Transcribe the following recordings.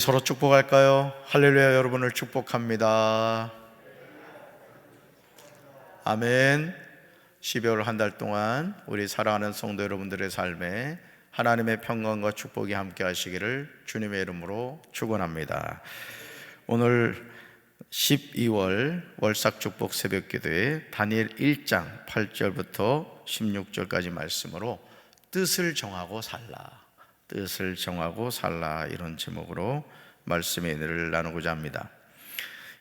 서로 축복할까요? 할렐루야. 여러분을 축복합니다. 아멘. 12월 한 달 동안 우리 사랑하는 성도 여러분들의 삶에 하나님의 평강과 축복이 함께 하시기를 주님의 이름으로 축원합니다. 오늘 12월 월삭축복 새벽기도에 다니엘 1장 8절부터 16절까지 말씀으로 뜻을 정하고 살라, 뜻을 정하고 살라, 이런 제목으로 말씀의 은혜를 나누고자 합니다.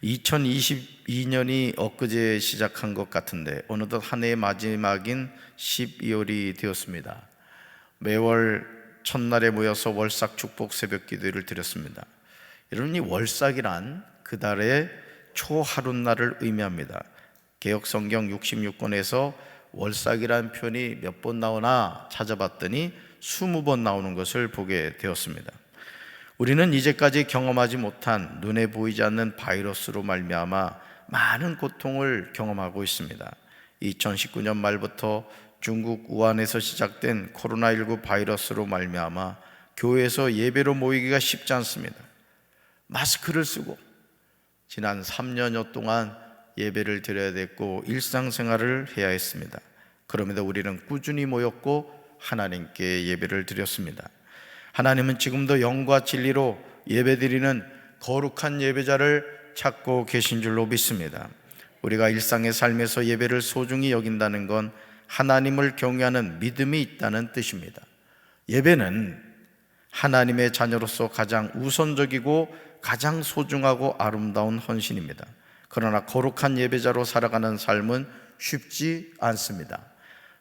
2022년이 엊그제 시작한 것 같은데 어느덧 한 해의 마지막인 12월이 되었습니다. 매월 첫날에 모여서 월삭 축복 새벽 기도를 드렸습니다. 여러분, 이 월삭이란 그 달의 초하룻날을 의미합니다. 개역성경 66권에서 월삭이란 표현이 몇 번 나오나 찾아봤더니 20번 나오는 것을 보게 되었습니다. 우리는 이제까지 경험하지 못한 눈에 보이지 않는 바이러스로 말미암아 많은 고통을 경험하고 있습니다. 2019년 말부터 중국 우한에서 시작된 코로나19 바이러스로 말미암아 교회에서 예배로 모이기가 쉽지 않습니다. 마스크를 쓰고 지난 3년여 동안 예배를 드려야 됐고 일상생활을 해야 했습니다. 그럼에도 우리는 꾸준히 모였고 하나님께 예배를 드렸습니다. 하나님은 지금도 영과 진리로 예배드리는 거룩한 예배자를 찾고 계신 줄로 믿습니다. 우리가 일상의 삶에서 예배를 소중히 여긴다는 건 하나님을 경외하는 믿음이 있다는 뜻입니다. 예배는 하나님의 자녀로서 가장 우선적이고 가장 소중하고 아름다운 헌신입니다. 그러나 거룩한 예배자로 살아가는 삶은 쉽지 않습니다.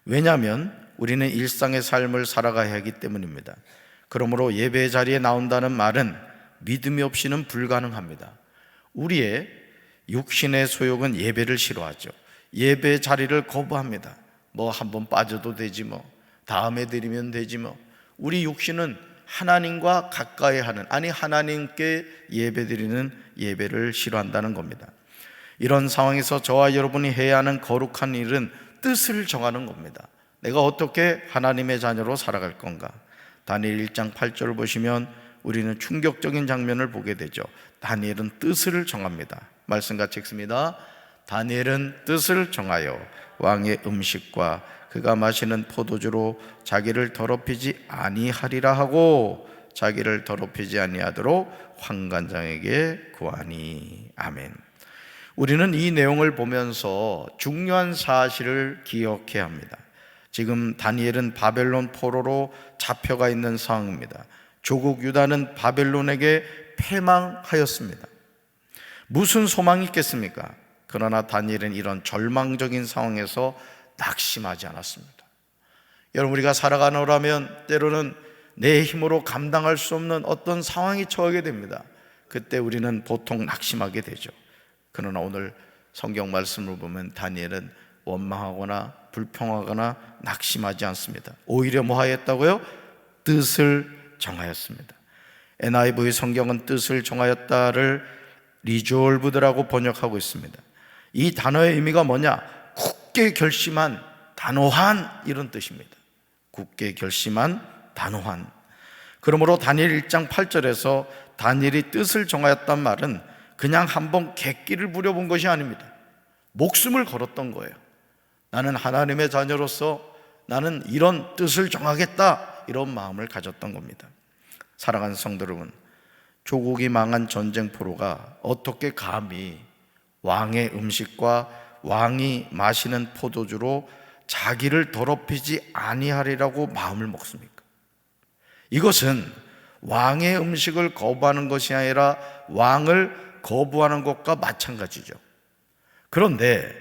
왜냐하면 우리는 일상의 삶을 살아가야 하기 때문입니다. 그러므로 예배 자리에 나온다는 말은 믿음이 없이는 불가능합니다. 우리의 육신의 소욕은 예배를 싫어하죠. 예배 자리를 거부합니다. 한번 빠져도 되지, 다음에 드리면 되지. 우리 육신은 하나님과 가까이 하는, 하나님께 예배 드리는 예배를 싫어한다는 겁니다. 이런 상황에서 저와 여러분이 해야 하는 거룩한 일은 뜻을 정하는 겁니다. 내가 어떻게 하나님의 자녀로 살아갈 건가? 다니엘 1장 8절을 보시면 우리는 충격적인 장면을 보게 되죠. 다니엘은 뜻을 정합니다. 말씀 같이 읽습니다. 다니엘은 뜻을 정하여 왕의 음식과 그가 마시는 포도주로 자기를 더럽히지 아니하리라 하고 자기를 더럽히지 아니하도록 환관장에게 구하니. 아멘. 우리는 이 내용을 보면서 중요한 사실을 기억해야 합니다. 지금 다니엘은 바벨론 포로로 잡혀가 있는 상황입니다. 조국 유다는 바벨론에게 패망하였습니다. 무슨 소망이 있겠습니까? 그러나 다니엘은 이런 절망적인 상황에서 낙심하지 않았습니다. 여러분, 우리가 살아가노라면 때로는 내 힘으로 감당할 수 없는 어떤 상황이 처하게 됩니다. 그때 우리는 보통 낙심하게 되죠. 그러나 오늘 성경 말씀을 보면 다니엘은 원망하거나 불평하거나 낙심하지 않습니다. 오히려 뭐 하였다고요? 뜻을 정하였습니다. NIV 성경은 뜻을 정하였다를 리졸브드라고 번역하고 있습니다. 이 단어의 의미가 뭐냐? 굳게 결심한, 단호한, 이런 뜻입니다. 굳게 결심한, 단호한. 그러므로 다니엘 1장 8절에서 다니엘이 뜻을 정하였단 말은 그냥 한번 객기를 부려본 것이 아닙니다. 목숨을 걸었던 거예요. 나는 하나님의 자녀로서 나는 이런 뜻을 정하겠다, 이런 마음을 가졌던 겁니다. 사랑하는 성도 여러분, 조국이 망한 전쟁 포로가 어떻게 감히 왕의 음식과 왕이 마시는 포도주로 자기를 더럽히지 아니하리라고 마음을 먹습니까? 이것은 왕의 음식을 거부하는 것이 아니라 왕을 거부하는 것과 마찬가지죠. 그런데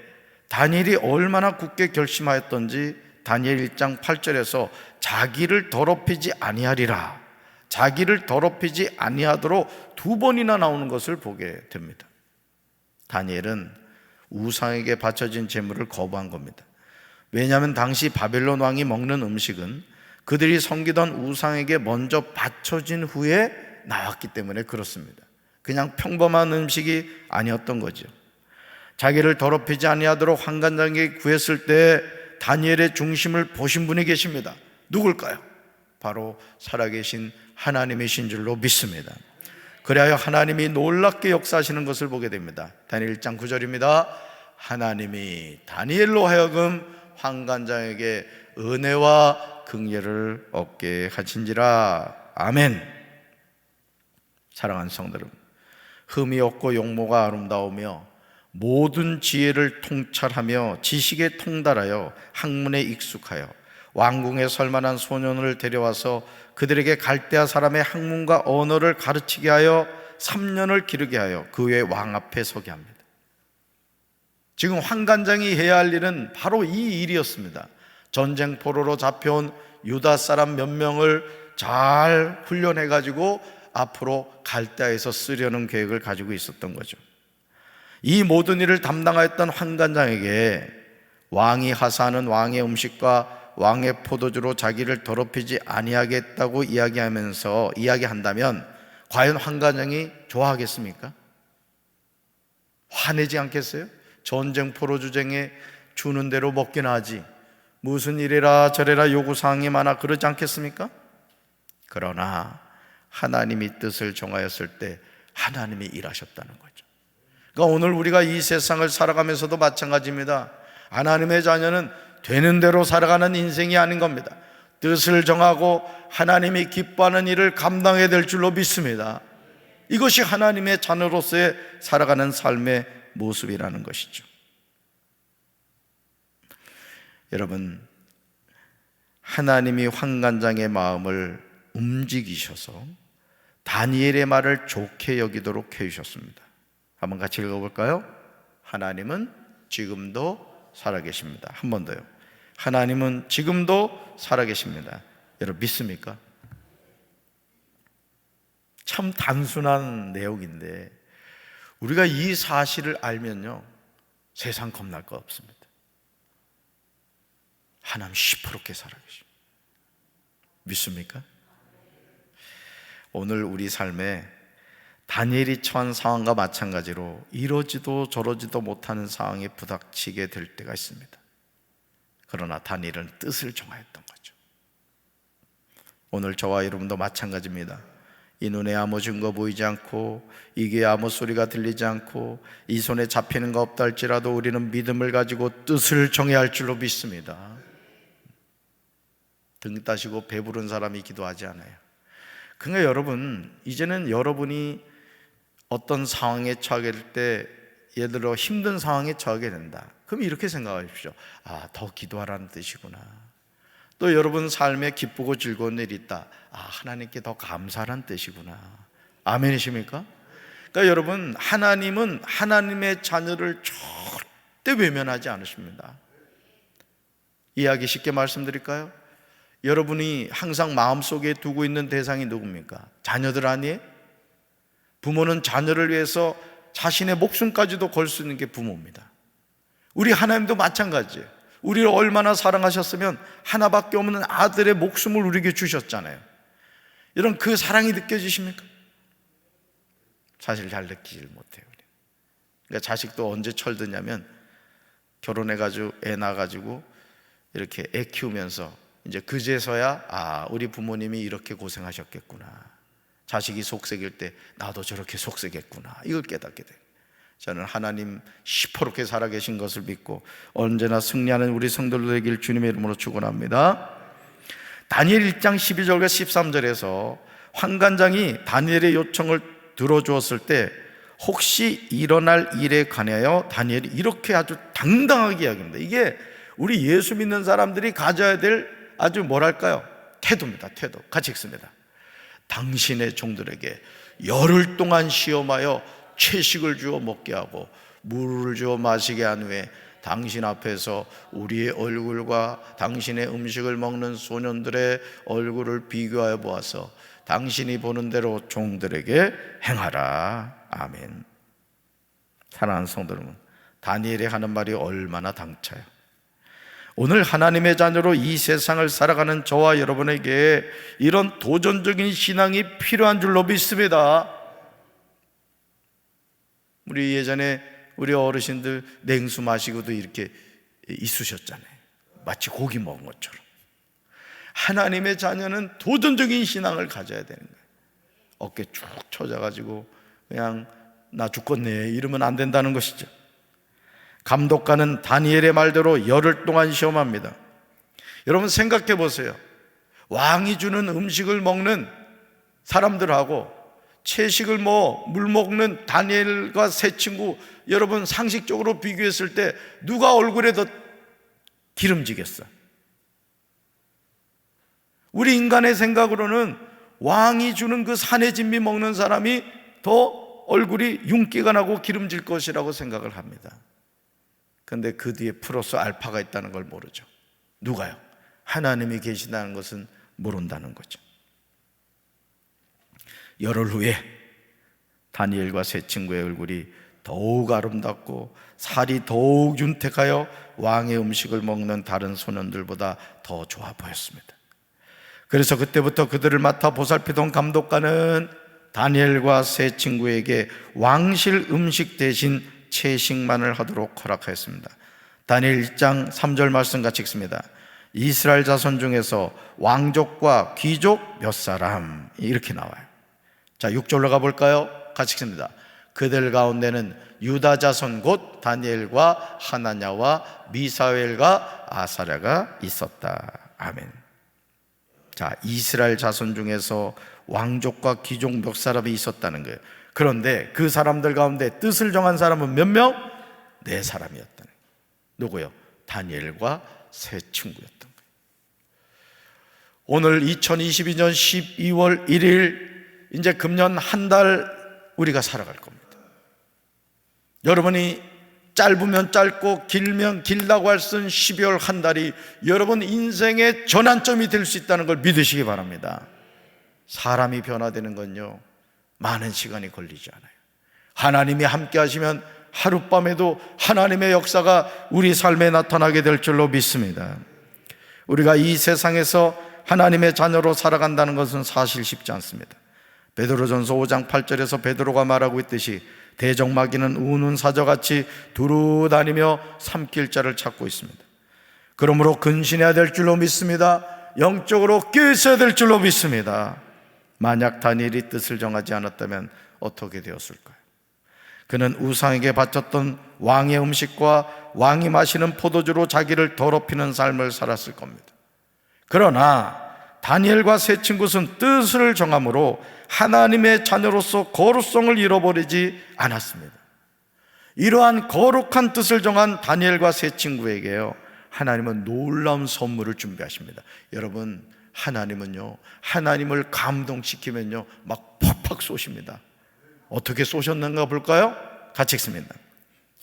다니엘이 얼마나 굳게 결심하였던지 다니엘 1장 8절에서 자기를 더럽히지 아니하리라, 자기를 더럽히지 아니하도록 2번이나 나오는 것을 보게 됩니다. 다니엘은 우상에게 바쳐진 제물을 거부한 겁니다. 왜냐하면 당시 바벨론 왕이 먹는 음식은 그들이 섬기던 우상에게 먼저 바쳐진 후에 나왔기 때문에 그렇습니다. 그냥 평범한 음식이 아니었던 거죠. 자기를 더럽히지 아니하도록 환관장에게 구했을 때 다니엘의 중심을 보신 분이 계십니다. 누굴까요? 바로 살아계신 하나님이신 줄로 믿습니다. 그리하여 하나님이 놀랍게 역사하시는 것을 보게 됩니다. 다니엘 1장 9절입니다. 하나님이 다니엘로 하여금 환관장에게 은혜와 긍휼을 얻게 하신지라. 아멘. 사랑하는 성도 여러분, 흠이 없고 용모가 아름다우며 모든 지혜를 통찰하며 지식에 통달하여 학문에 익숙하여 왕궁에 설만한 소년을 데려와서 그들에게 갈대아 사람의 학문과 언어를 가르치게 하여 3년을 기르게 하여 그 외 왕 앞에 서게 합니다. 지금 환관장이 해야 할 일은 바로 이 일이었습니다. 전쟁 포로로 잡혀온 유다 사람 몇 명을 잘 훈련해 가지고 앞으로 갈대아에서 쓰려는 계획을 가지고 있었던 거죠. 이 모든 일을 담당하였던 환관장에게 왕이 하사하는 왕의 음식과 왕의 포도주로 자기를 더럽히지 아니하겠다고 이야기한다면 과연 환관장이 좋아하겠습니까? 화내지 않겠어요? 전쟁 포로주쟁에 주는 대로 먹기나 하지 무슨 이래라 저래라 요구사항이 많아 그러지 않겠습니까? 그러나 하나님이 뜻을 정하였을 때 하나님이 일하셨다는 거죠. 그러니까 오늘 우리가 이 세상을 살아가면서도 마찬가지입니다. 하나님의 자녀는 되는 대로 살아가는 인생이 아닌 겁니다. 뜻을 정하고 하나님이 기뻐하는 일을 감당해야 될 줄로 믿습니다. 이것이 하나님의 자녀로서의 살아가는 삶의 모습이라는 것이죠. 여러분, 하나님이 환관장의 마음을 움직이셔서 다니엘의 말을 좋게 여기도록 해주셨습니다. 한번 같이 읽어볼까요? 하나님은 지금도 살아계십니다. 한 번 더요. 하나님은 지금도 살아계십니다. 여러분 믿습니까? 참 단순한 내용인데 우리가 이 사실을 알면요 세상 겁날 거 없습니다. 하나님 시퍼렇게 살아계십니다. 믿습니까? 오늘 우리 삶에 다니엘이 처한 상황과 마찬가지로 이러지도 저러지도 못하는 상황에 부닥치게 될 때가 있습니다. 그러나 다니엘은 뜻을 정하였던 거죠. 오늘 저와 여러분도 마찬가지입니다. 이 눈에 아무 증거 보이지 않고 이 귀에 아무 소리가 들리지 않고 이 손에 잡히는 거 없다 할지라도 우리는 믿음을 가지고 뜻을 정해야 할 줄로 믿습니다. 등 따시고 배부른 사람이 기도하지 않아요. 그러니까 여러분, 이제는 여러분이 어떤 상황에 처하게 될 때 예를 들어 힘든 상황에 처하게 된다. 그럼 이렇게 생각하십시오. 아, 더 기도하라는 뜻이구나. 또 여러분 삶에 기쁘고 즐거운 일이 있다. 아, 하나님께 더 감사하라는 뜻이구나. 아멘이십니까? 그러니까 여러분, 하나님은 하나님의 자녀를 절대 외면하지 않으십니다. 이야기 쉽게 말씀드릴까요? 여러분이 항상 마음속에 두고 있는 대상이 누굽니까? 자녀들 아니에요? 부모는 자녀를 위해서 자신의 목숨까지도 걸 수 있는 게 부모입니다. 우리 하나님도 마찬가지예요. 우리를 얼마나 사랑하셨으면 하나밖에 없는 아들의 목숨을 우리에게 주셨잖아요. 이런 그 사랑이 느껴지십니까? 사실 잘 느끼질 못해요. 그러니까 자식도 언제 철드냐면 결혼해가지고 애 낳아가지고 이렇게 애 키우면서 이제 그제서야 아, 우리 부모님이 이렇게 고생하셨겠구나. 자식이 속색일 때 나도 저렇게 속색했구나. 이걸 깨닫게 돼요. 저는 하나님 시퍼렇게 살아계신 것을 믿고 언제나 승리하는 우리 성도들 되길 주님의 이름으로 축원합니다. 다니엘 1장 12절과 13절에서 환관장이 다니엘의 요청을 들어주었을 때 혹시 일어날 일에 관하여 다니엘이 이렇게 아주 당당하게 이야기합니다. 이게 우리 예수 믿는 사람들이 가져야 될 아주 뭐랄까요? 태도입니다. 태도. 같이 읽습니다. 당신의 종들에게 열흘 동안 시험하여 채식을 주어 먹게 하고 물을 주어 마시게 한 후에 당신 앞에서 우리의 얼굴과 당신의 음식을 먹는 소년들의 얼굴을 비교하여 보아서 당신이 보는 대로 종들에게 행하라. 아멘. 사랑하는 성도 여러분, 다니엘이 하는 말이 얼마나 당차요. 오늘 하나님의 자녀로 이 세상을 살아가는 저와 여러분에게 이런 도전적인 신앙이 필요한 줄로 믿습니다. 우리 예전에 우리 어르신들 냉수 마시고도 이렇게 있으셨잖아요. 마치 고기 먹은 것처럼. 하나님의 자녀는 도전적인 신앙을 가져야 되는 거예요. 어깨 쭉 쳐져가지고 그냥 나 죽겠네 이러면 안 된다는 것이죠. 감독관은 다니엘의 말대로 열흘 동안 시험합니다. 여러분 생각해 보세요. 왕이 주는 음식을 먹는 사람들하고 채식을 물 먹는 다니엘과 세 친구, 여러분 상식적으로 비교했을 때 누가 얼굴에 더 기름지겠어? 우리 인간의 생각으로는 왕이 주는 그 산의 진미 먹는 사람이 더 얼굴이 윤기가 나고 기름질 것이라고 생각을 합니다. 그런데 그 뒤에 플러스 알파가 있다는 걸 모르죠. 누가요? 하나님이 계시다는 것은 모른다는 거죠. 열흘 후에 다니엘과 세 친구의 얼굴이 더욱 아름답고 살이 더욱 윤택하여 왕의 음식을 먹는 다른 소년들보다 더 좋아 보였습니다. 그래서 그때부터 그들을 맡아 보살피던 감독관은 다니엘과 세 친구에게 왕실 음식 대신 채식만을 하도록 허락하였습니다. 다니엘 1장 3절 말씀 같이 읽습니다. 이스라엘 자손 중에서 왕족과 귀족 몇 사람, 이렇게 나와요. 자, 6절로 가볼까요? 같이 읽습니다. 그들 가운데는 유다 자손 곧 다니엘과 하나냐와 미사엘과 아사랴가 있었다. 아멘. 자, 이스라엘 자손 중에서 왕족과 귀족 몇 사람이 있었다는 거예요. 그런데 그 사람들 가운데 뜻을 정한 사람은 몇 명? 4사람이었다는 거예요. 누구요? 다니엘과 세 친구였던 거예요. 오늘 2022년 12월 1일 이제 금년 한 달 우리가 살아갈 겁니다. 여러분이 짧으면 짧고 길면 길다고 할 수 있는 12월 한 달이 여러분 인생의 전환점이 될 수 있다는 걸 믿으시기 바랍니다. 사람이 변화되는 건요, 많은 시간이 걸리지 않아요. 하나님이 함께 하시면 하룻밤에도 하나님의 역사가 우리 삶에 나타나게 될 줄로 믿습니다. 우리가 이 세상에서 하나님의 자녀로 살아간다는 것은 사실 쉽지 않습니다. 베드로전서 5장 8절에서 베드로가 말하고 있듯이 대적마귀는 우는 사자같이 두루 다니며 삼킬 자를 찾고 있습니다. 그러므로 근신해야 될 줄로 믿습니다. 영적으로 깨어있어야 될 줄로 믿습니다. 만약 다니엘이 뜻을 정하지 않았다면 어떻게 되었을까요? 그는 우상에게 바쳤던 왕의 음식과 왕이 마시는 포도주로 자기를 더럽히는 삶을 살았을 겁니다. 그러나 다니엘과 세 친구는 뜻을 정함으로 하나님의 자녀로서 거룩성을 잃어버리지 않았습니다. 이러한 거룩한 뜻을 정한 다니엘과 세 친구에게요, 하나님은 놀라운 선물을 준비하십니다. 여러분, 하나님은요, 하나님을 감동시키면요 막 팍팍 쏘십니다. 어떻게 쏘셨는가 볼까요? 같이 읽습니다.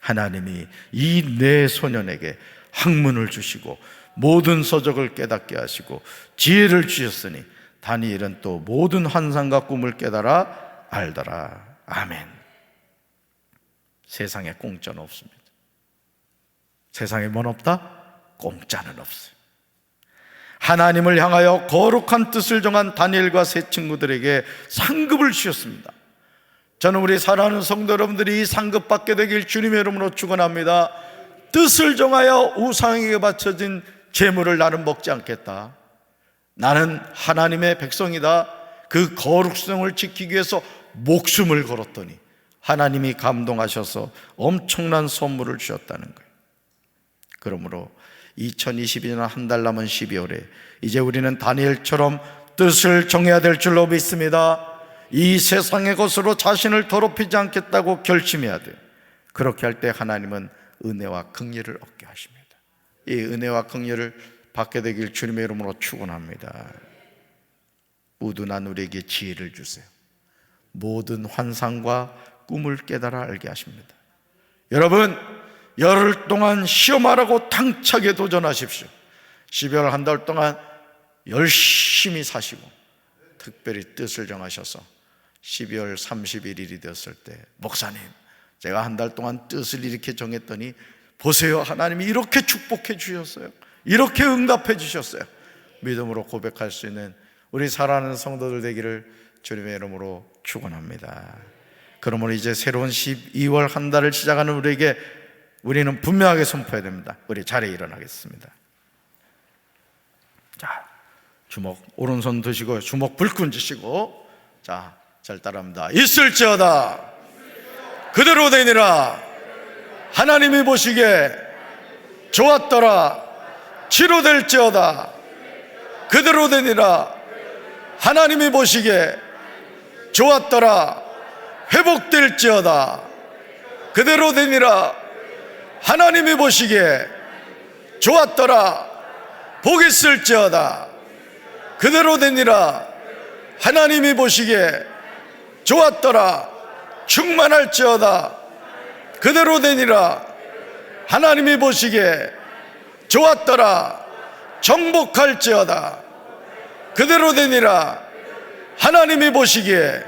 하나님이 이 네 소년에게 학문을 주시고 모든 서적을 깨닫게 하시고 지혜를 주셨으니 다니엘은 또 모든 환상과 꿈을 깨달아 알더라. 아멘. 세상에 공짜는 없습니다. 세상에 뭔 없다? 공짜는 없어요. 하나님을 향하여 거룩한 뜻을 정한 다니엘과 세 친구들에게 상급을 주셨습니다. 저는 우리 사랑하는 성도 여러분들이 이 상급 받게 되길 주님의 이름으로 축원합니다. 뜻을 정하여 우상에게 바쳐진 재물을 나는 먹지 않겠다. 나는 하나님의 백성이다. 그 거룩성을 지키기 위해서 목숨을 걸었더니 하나님이 감동하셔서 엄청난 선물을 주셨다는 거예요. 그러므로 2022년 한 달 남은 12월에 이제 우리는 다니엘처럼 뜻을 정해야 될 줄로 믿습니다. 이 세상의 것으로 자신을 더럽히지 않겠다고 결심해야 돼요. 그렇게 할 때 하나님은 은혜와 긍휼을 얻게 하십니다. 이 은혜와 긍휼을 받게 되길 주님의 이름으로 축원합니다. 우둔한 우리에게 지혜를 주세요. 모든 환상과 꿈을 깨달아 알게 하십니다. 여러분, 열흘 동안 시험하라고 당차게 도전하십시오. 12월 한 달 동안 열심히 사시고 특별히 뜻을 정하셔서 12월 31일이 되었을 때, 목사님, 제가 한 달 동안 뜻을 이렇게 정했더니 보세요, 하나님이 이렇게 축복해 주셨어요. 이렇게 응답해 주셨어요. 믿음으로 고백할 수 있는 우리 사랑하는 성도들 되기를 주님의 이름으로 축원합니다. 그러므로 이제 새로운 12월 한 달을 시작하는 우리에게 우리는 분명하게 선포해야 됩니다. 우리 자리에 일어나겠습니다. 자, 주먹 오른손 드시고 주먹 불끈 쥐시고, 자, 잘 따라합니다. 있을지어다 그대로 되니라. 하나님이 보시기에 좋았더라. 치료될지어다 그대로 되니라. 하나님이 보시기에 좋았더라. 회복될지어다 그대로 되니라. 하나님이 보시기에 좋았더라. 복 있을지어다 그대로 되니라. 하나님이 보시기에 좋았더라. 충만할지어다 그대로 되니라. 하나님이 보시기에 좋았더라. 정복할지어다 그대로 되니라. 하나님이 보시기에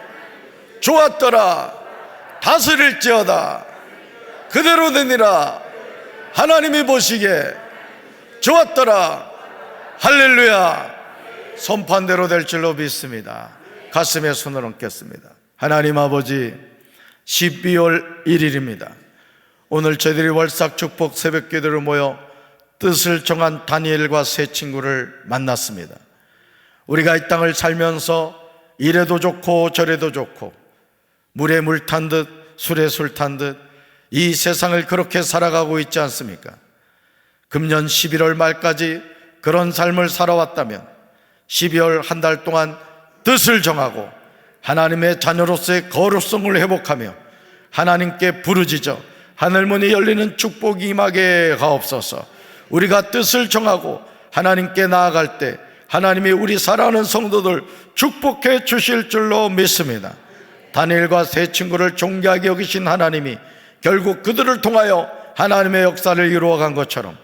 좋았더라. 다스릴지어다 그대로 되니라. 하나님이 보시기에 좋았더라. 할렐루야. 선판대로 될 줄로 믿습니다. 가슴에 손을 얹겠습니다. 하나님 아버지, 12월 1일입니다 오늘 저희들이 월삭 축복 새벽 기도를 모여 뜻을 정한 다니엘과 세 친구를 만났습니다. 우리가 이 땅을 살면서 이래도 좋고 저래도 좋고 물에 물 탄 듯 술에 술 탄 듯 이 세상을 그렇게 살아가고 있지 않습니까? 금년 11월 말까지 그런 삶을 살아왔다면 12월 한 달 동안 뜻을 정하고 하나님의 자녀로서의 거룩성을 회복하며 하나님께 부르짖어 하늘문이 열리는 축복이 임하게 하옵소서. 우리가 뜻을 정하고 하나님께 나아갈 때 하나님이 우리 사랑하는 성도들 축복해 주실 줄로 믿습니다. 다니엘과 세 친구를 존귀하게 여기신 하나님이 결국 그들을 통하여 하나님의 역사를 이루어간 것처럼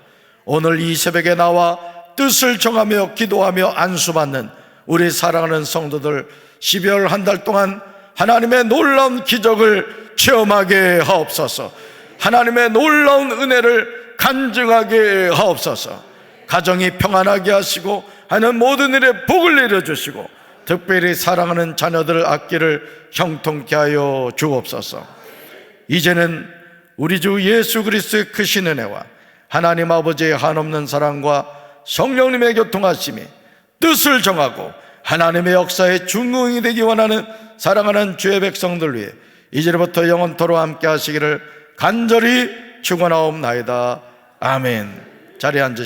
오늘 이 새벽에 나와 뜻을 정하며 기도하며 안수받는 우리 사랑하는 성도들 12월 한 달 동안 하나님의 놀라운 기적을 체험하게 하옵소서. 하나님의 놀라운 은혜를 간증하게 하옵소서. 가정이 평안하게 하시고 하는 모든 일에 복을 내려주시고 특별히 사랑하는 자녀들 앞길을 형통케 하여 주옵소서. 이제는 우리 주 예수 그리스도의 크신 은혜와 하나님 아버지의 한없는 사랑과 성령님의 교통하심이 뜻을 정하고 하나님의 역사의 중흥이 되기 원하는 사랑하는 주의 백성들 위해 이제부터 영원토록 함께 하시기를 간절히 축원하옵나이다. 아멘. 자리에 앉으시기